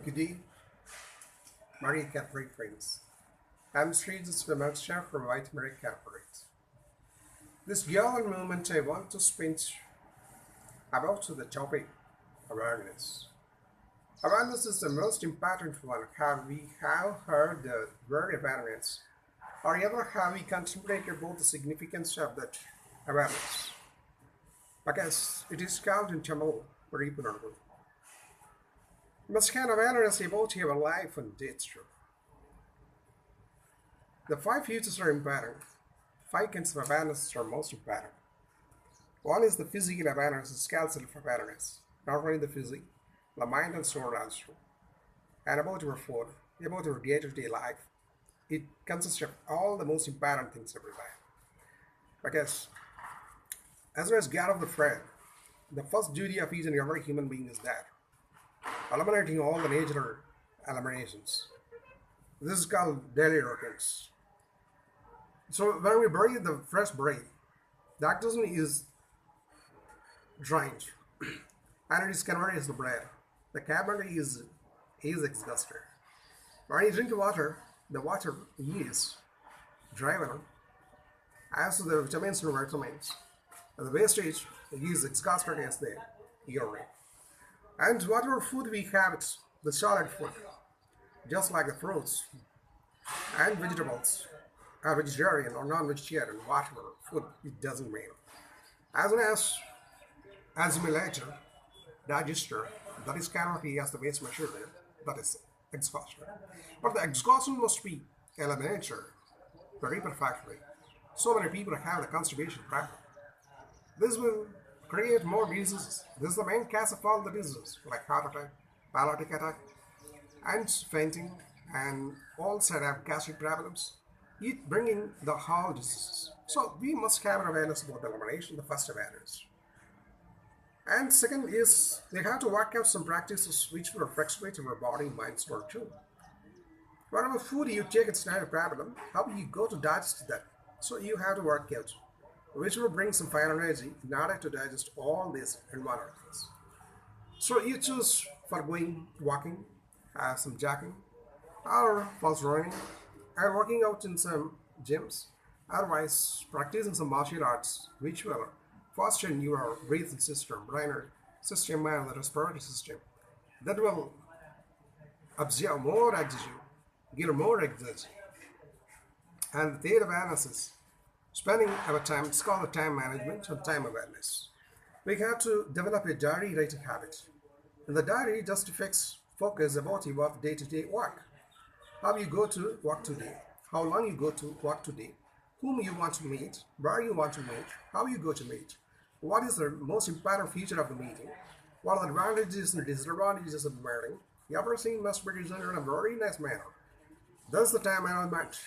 Good day, Marriott Corporate friends. I'm Sreejith shivmoksha from White Merror Corporate. This gallant moment I want to spend about the topic awareness. Awareness is the most important one. Have we have heard the word awareness? Or ever have we contemplated about the significance of that awareness? Because it is called in Tamil, Paripunargu. You must have awareness about your life and death too. The five futures are important. Five kinds of awareness are most important. One is the physical awareness, it's called self-awareness. Not only the physique, the mind and soul also. And about your food, about your day-to-day life. It consists of all the most important things every life. Because as well as God of the friend, the first duty of each and every human being is that eliminating all the natural eliminations. This is called daily routines. So when we breathe the fresh breath, the oxygen is drained and it is converted into blood. The carbon is exhausted. When you drink water, the water is driven as the vitamins and vitamins. The wastage is exhausted as the urine. And whatever food we have, it's the solid food, just like the fruits and vegetables, are vegetarian or non-vegetarian, whatever food, it doesn't matter. As soon as assimilator, digester, that is cannot be as the waste material, that is exhaustion. But the exhaustion must be eliminated very perfectly. So many people have the constipation problem. This will create more diseases. This is the main cause of all the diseases like heart attack, paralytic attack, and fainting, and all sort of gastric problems. It bringing the whole diseases. So we must have an awareness about the elimination, the first awareness. And second is they have to work out some practices which will fluctuate our body, mind, soul too. Whatever food you take, it's not a problem. How you go to digest that? So you have to work out, which will bring some fire energy in order to digest all these environmental things. So you choose for going walking, some jogging, or for running, and working out in some gyms. Otherwise, practicing some martial arts, which will foster your breathing system, brain system, and the respiratory system. That will absorb more oxygen, give more oxygen. And the third awareness is spending our time, it's called the time management and time awareness. We have to develop a diary writing habit. And the diary just focus about your day-to-day work. How you go to work today, how long you go to work today, whom you want to meet, where you want to meet, how you go to meet, what is the most important feature of the meeting, what are the advantages and disadvantages of the meeting. Everything must be done in a very nice manner. Thus the time management.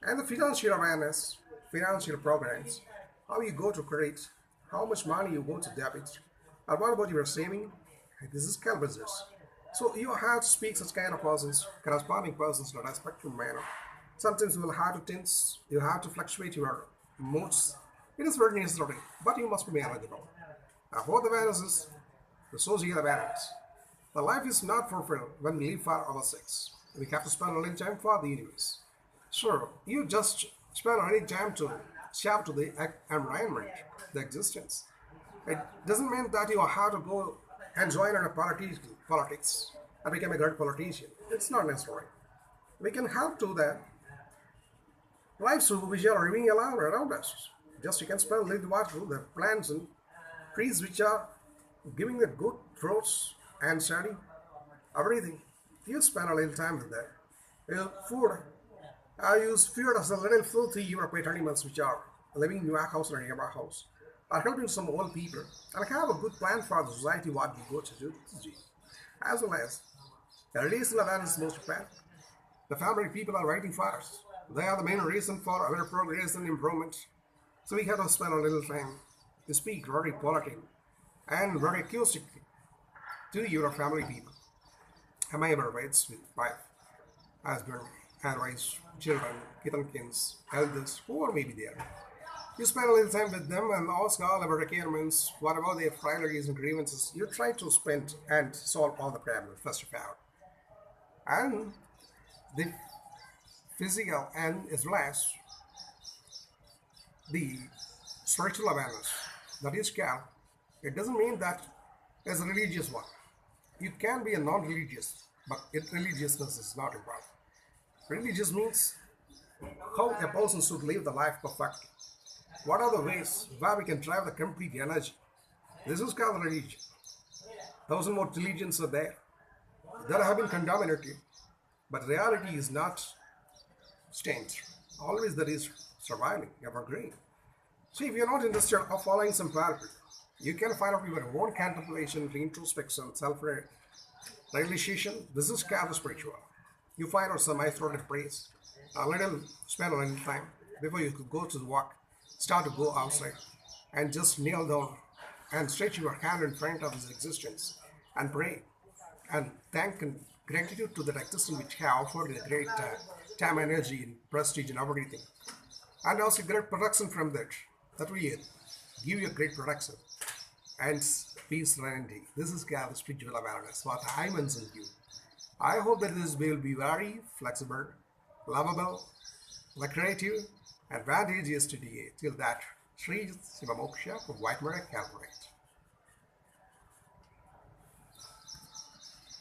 And the financial awareness, financial programs, how you go to credit, how much money you go to debit, and what about your saving. This is called business. So you have to speak such kind of persons, corresponding persons in a respectful manner. Sometimes you will have to tense, you have to fluctuate your moods. It is very necessary, but you must be manageable. Fourth awareness is the social awareness. The life is not fulfilled when we live for ourselves. We have to spend a little time for the universe. Sure, you just spend a little time to share to the environment, the existence. It doesn't mean that you have to go and join in a politics and become a great politician. It's not necessary. We can help to that lives which are living around us. Just you can spend a little water, the plants and trees which are giving the good fruits and study, everything. You spend a little time with that. Food. I use food as a little filthy European animals which are living in your house or in your house. Are helping some old people and have a good plan for the society what you go to do. As well as the relation awareness is most important. The family people are waiting for us. They are the main reason for our progress and improvement. So we have to spend a little time to speak very politely and very acoustically to your family people. Am I ever waits with wife, husband, and wives, children, kittens, elders, whoever may be there. You spend a little time with them and ask all about requirements, what about their priorities and grievances. You try to spend and solve all the problems first of all. and the physical and as well as the spiritual awareness that is care. It doesn't mean that as a religious one. You can be a non-religious, but religiousness is not important. Religious means how a person should live the life perfectly. What are the ways where we can drive the complete energy? This is called religion. Thousand more religions are there. There have been contaminated, but reality is not stained. Always there is surviving, evergreen. See, if you're not interested of following some path, you can find out your own contemplation, introspection, self-realization. This is called spiritual. You find out some isolated place, a little, spend a little time before you could go to the walk, start to go outside, and just kneel down and stretch your hand in front of his existence and pray and thank and gratitude to that existence which have offered a great time, energy, and prestige and everything. And also great production from that. That will give you a great production and peace serenity. This is called spiritual awareness, what I mentioned you. I hope that this will be very flexible, lovable, lucrative, advantageous to DA. Till that, Sreejith shivmoksha from White Merror Corporate.